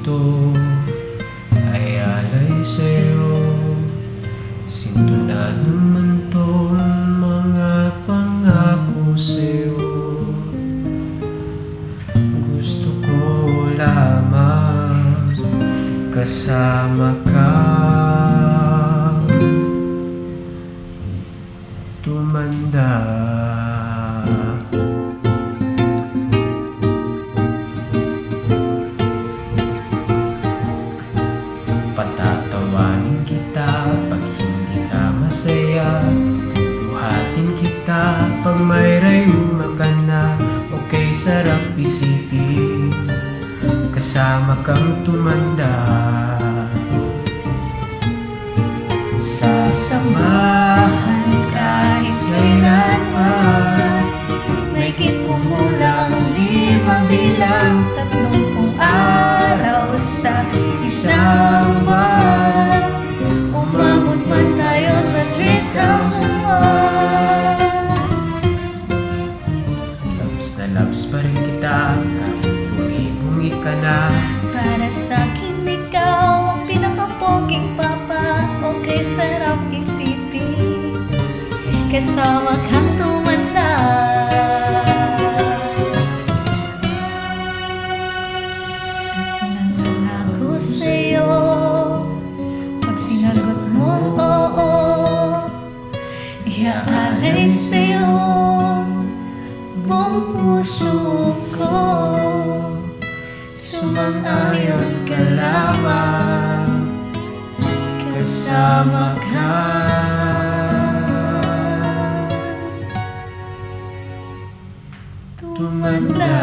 ito ay alay sa'yo. Sinto na naman tong mga pangako sa'yo. Gusto ko lamang kasama ka, tumanda. Patatawanin kita pag hindi ka masaya, buhatin kita pag may rayuma ka na. Okay, sarap isipin kasama kang tumanda. Sasamahan kahit kailanman, may kipumulang 5 bilang 30 araw sa isang buwan. Umabot man tayo sa 3,001. Labs na labs pa rin kita kahit bungi-bungi ka na. Para sa'kin ikaw ang pinakapoging papa. Okay, sarap isipin kasama kang tumanda. Nangangako sa'yo pag sinagot mo oo, iaalay sa'yo buong puso ko. Sumang-ayon ka lamang kasama ka, tumanda.